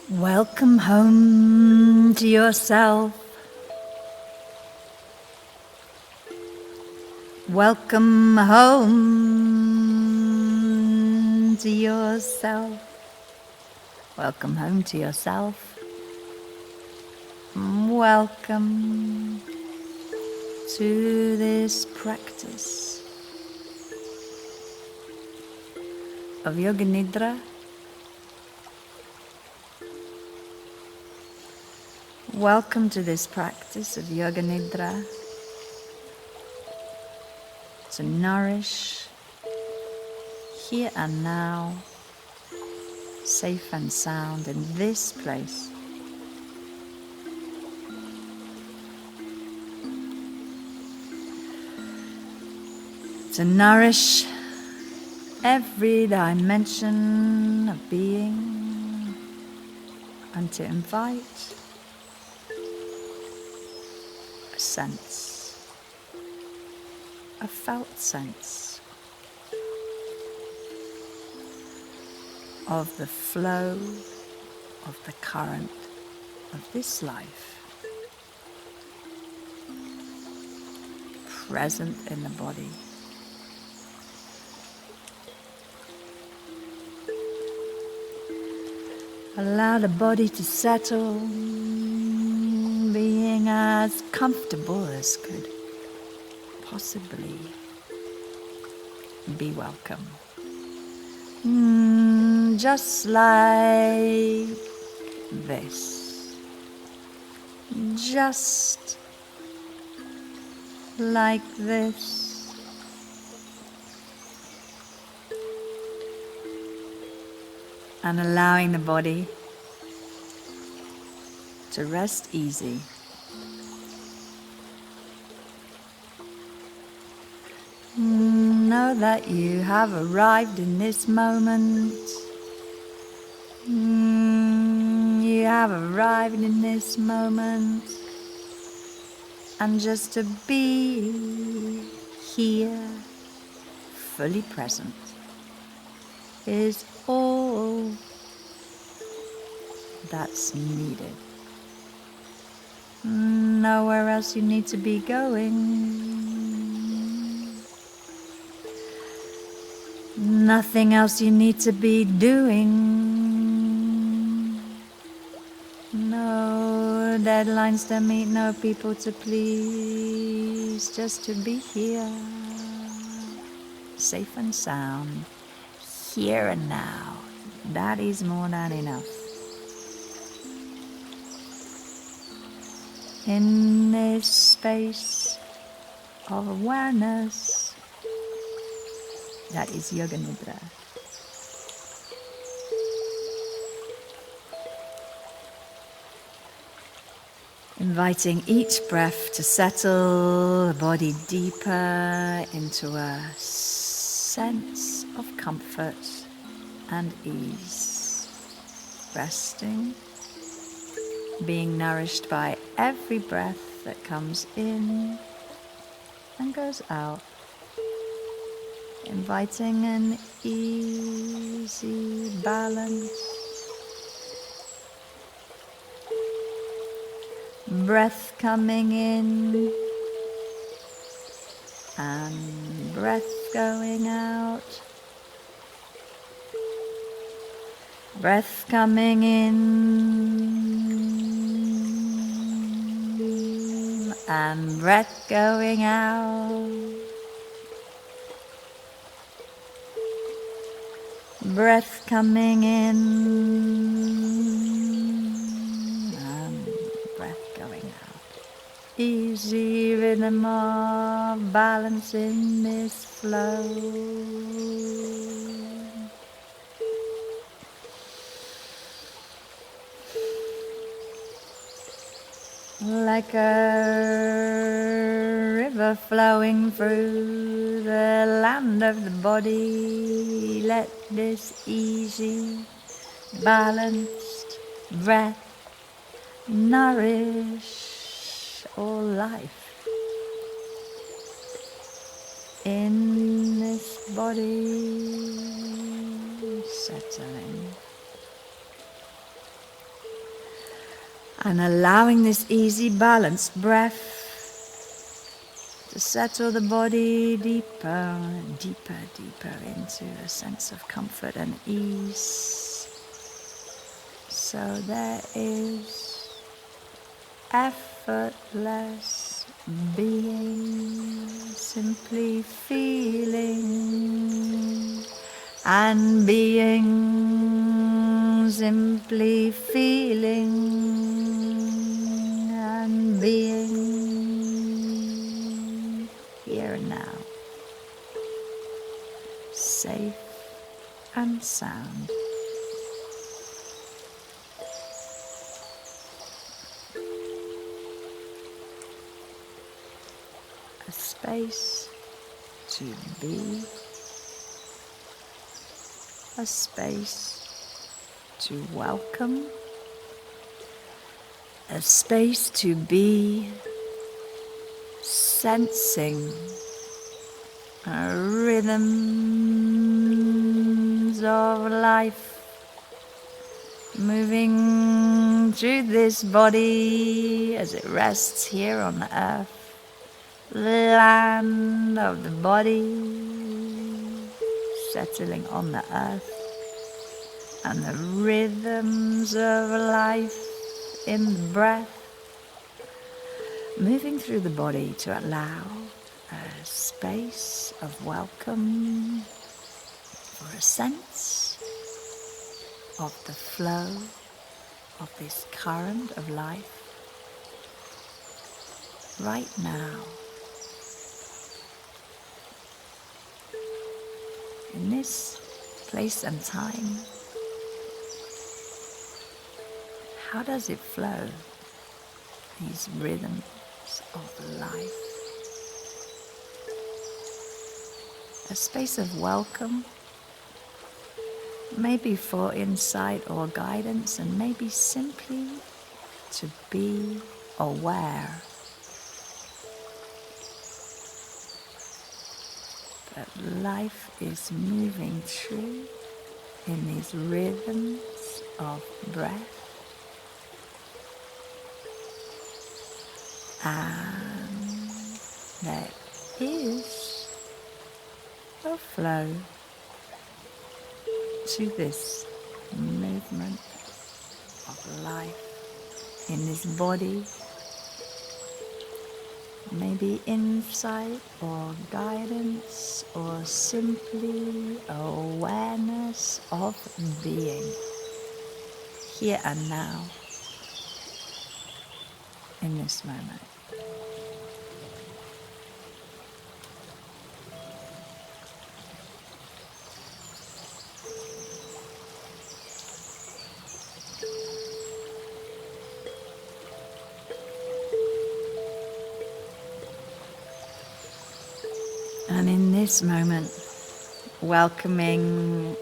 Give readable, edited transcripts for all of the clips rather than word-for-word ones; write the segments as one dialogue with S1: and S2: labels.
S1: Welcome home to yourself. Welcome home to yourself. Welcome home to yourself. Welcome to this practice of Yoga Nidra. Welcome to this practice of Yoga Nidra to nourish here and now, safe and sound in this place. To nourish every dimension of being and to invite a sense, a felt sense of the flow of the current of this life present in the body. Allow the body to settle, being as comfortable as could possibly be welcome. Just like this. Just like this. And allowing the body to rest easy. Know that you have arrived in this moment. You have arrived in this moment. And just to be here, fully present, is all that's needed. Nowhere else you need to be going. Nothing else you need to be doing. No deadlines to meet, no people to please. Just to be here, safe and sound, here and now. That is more than enough. In this space of awareness, that is Yoga Nidra. Inviting each breath to settle the body deeper into a sense of comfort and ease. Resting, being nourished by every breath that comes in and goes out. Inviting an easy balance. Breath coming in and breath going out. Breath coming in and breath going out. Breath coming in and breath going out. Easy rhythm of balance in this flow. Like a river flowing through the land of the body, let this easy, balanced breath nourish all life in this body, settling. And allowing this easy, balanced breath to settle the body deeper, deeper, deeper into a sense of comfort and ease. So there is effortless being, simply feeling and being, simply feeling and being here and now, safe and sound. A space to be, a space to welcome, a space to be sensing rhythms of life moving through this body as it rests here on the earth, land of the body, settling on the earth, and the rhythms of life in the breath, moving through the body to allow a space of welcome for a sense of the flow of this current of life right now. In this place and time, how does it flow, these rhythms of life? A space of welcome, maybe for insight or guidance, and maybe simply to be aware that life is moving through in these rhythms of breath, and there is a flow to this movement of life in this body, maybe insight or guidance or simply awareness of being here and now in this moment. And in this moment, welcoming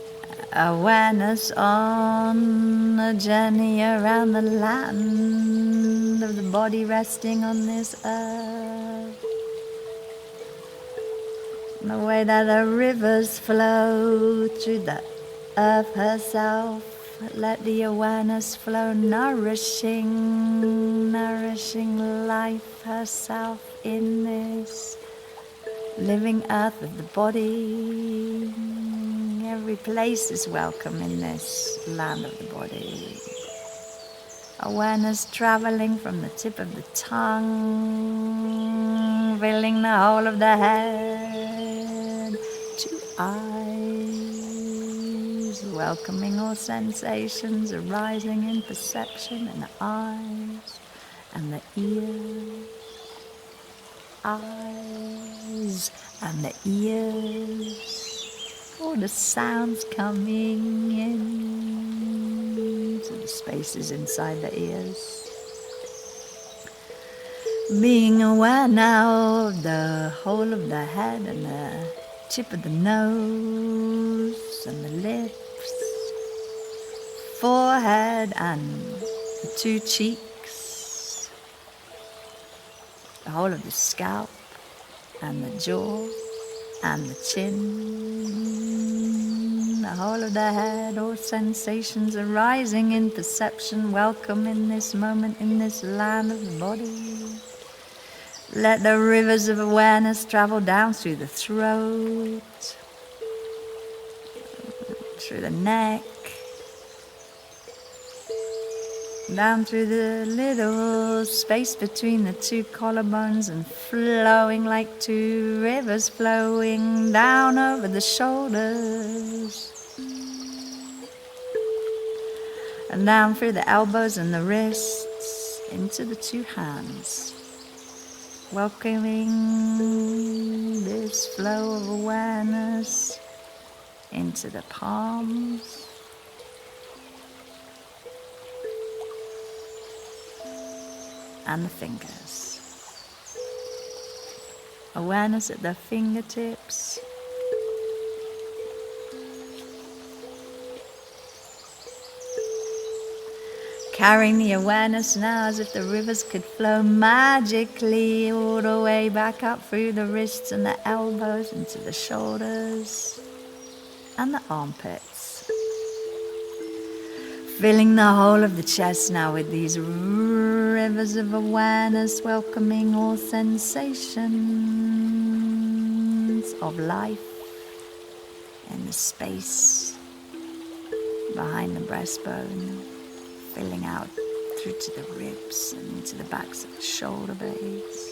S1: awareness on a journey around the land of the body resting on this earth. The way that the rivers flow through the earth herself, let the awareness flow, nourishing life herself in this living earth of the body. Every place is welcome in this land of the body. Awareness traveling from the tip of the tongue, filling the whole of the head to eyes, welcoming all sensations arising in perception in the eyes and the ears. Eyes and the ears, all the sounds coming in to the spaces inside the ears. Being aware now of the whole of the head and the tip of the nose and the lips, forehead and the two cheeks, the whole of the scalp and the jaw and the chin, the whole of the head, all sensations arising in perception, welcome in this moment, in this land of the body. Let the rivers of awareness travel down through the throat, through the neck, down through the little space between the two collarbones and flowing like two rivers flowing down over the shoulders and down through the elbows and the wrists into the two hands. Welcoming this flow of awareness into the palms, and the fingers. Awareness at the fingertips. Carrying the awareness now as if the rivers could flow magically all the way back up through the wrists and the elbows into the shoulders and the armpits. Filling the whole of the chest now with these rivers of awareness, welcoming all sensations of life in the space behind the breastbone, filling out through to the ribs and into the backs of the shoulder blades.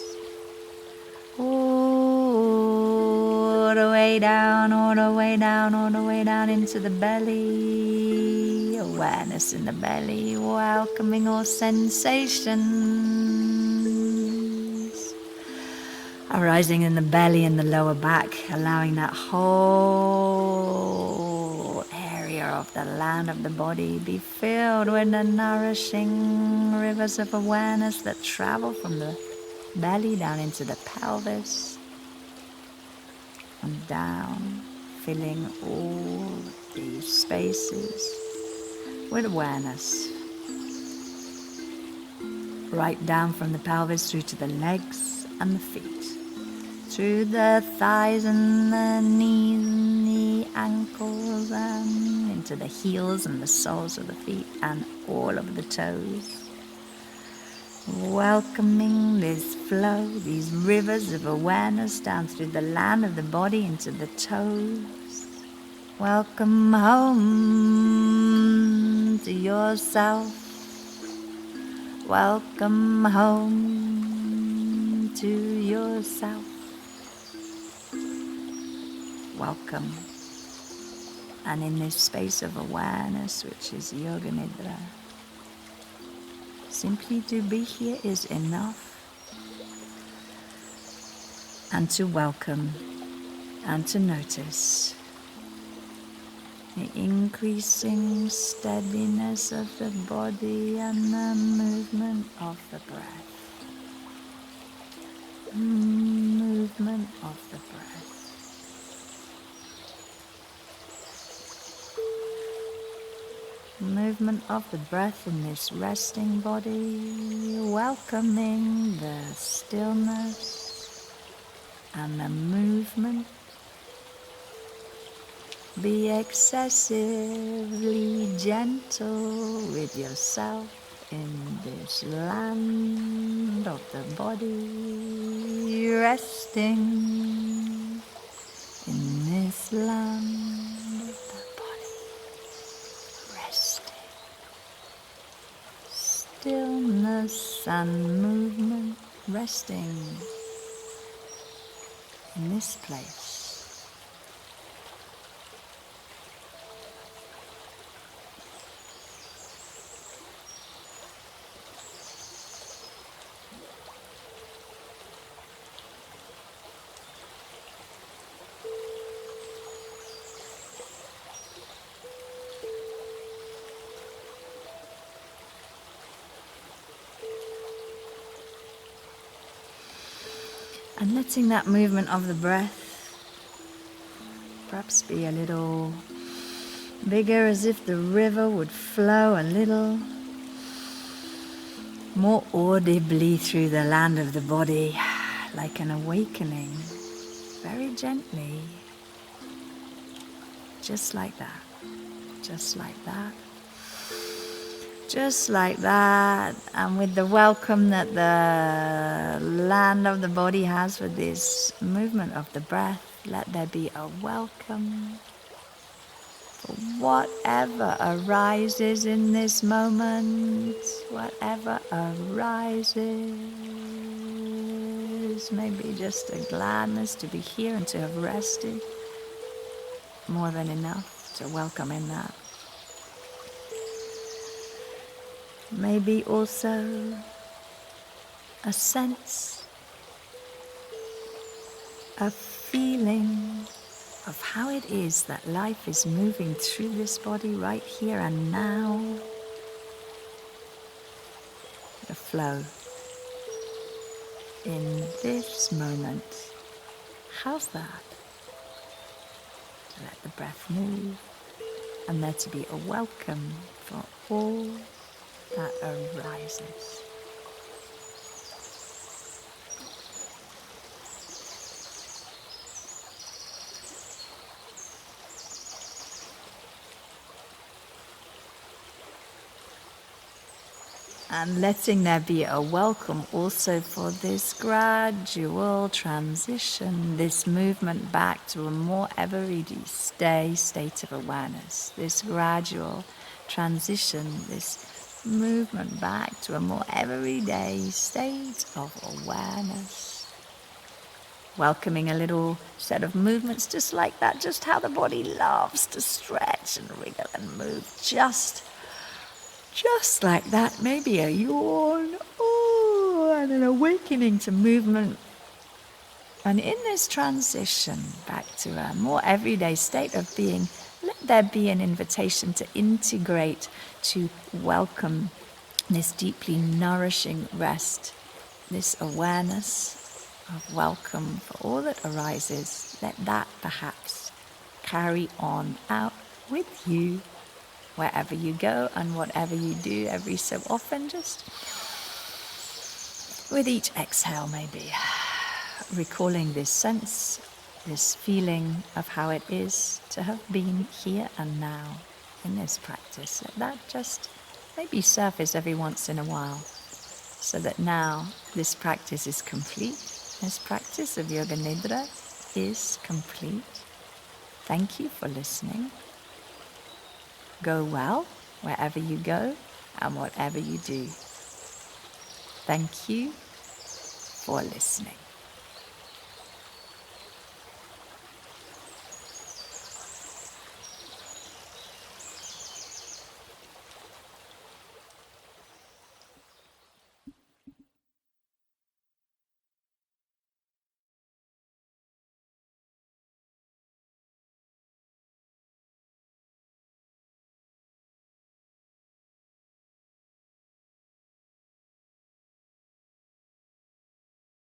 S1: All the way down, all the way down, all the way down into the belly. Awareness in the belly, welcoming all sensations arising in the belly and the lower back, allowing that whole area of the land of the body be filled with the nourishing rivers of awareness that travel from the belly down into the pelvis and down, filling all these spaces with awareness. Right down from the pelvis through to the legs and the feet, through the thighs and the knees and the ankles and into the heels and the soles of the feet and all of the toes. Welcoming this flow, these rivers of awareness down through the land of the body into the toes. Welcome home to yourself. Welcome home to yourself. Welcome. And in this space of awareness, which is Yoga Nidra, simply to be here is enough. And to welcome and to notice the increasing steadiness of the body and the movement of the breath. Movement of the breath. Movement of the breath in this resting body, welcoming the stillness and the movement. Be excessively gentle with yourself in this land of the body, resting in this land of the body, resting. Stillness and movement, resting in this place. And letting that movement of the breath perhaps be a little bigger, as if the river would flow a little more audibly through the land of the body, like an awakening, very gently, just like that. just like that. Just like that, and with the welcome that the land of the body has for this movement of the breath, let there be a welcome for whatever arises in this moment, whatever arises. Maybe just a gladness to be here and to have rested, more than enough to welcome in that. Maybe also a sense, a feeling of how it is that life is moving through this body right here and now. The flow in this moment. How's that? To let the breath move and there to be a welcome for all that arises. And letting there be a welcome also for this gradual transition, this movement back to a more everyday state of awareness, this gradual transition, this movement back to a more everyday state of awareness. Welcoming a little set of movements just like that, just how the body loves to stretch and wriggle and move, just like that. Maybe a yawn, and an awakening to movement. And in this transition back to a more everyday state of being, let there be an invitation to integrate, to welcome this deeply nourishing rest, this awareness of welcome for all that arises. Let that perhaps carry on out with you wherever you go and whatever you do every so often, just with each exhale maybe recalling this sense, this feeling of how it is to have been here and now in this practice. Let that just maybe surface every once in a while, so that now this practice is complete. This practice of Yoga Nidra is complete. Thank you for listening. Go well wherever you go and whatever you do. Thank you for listening.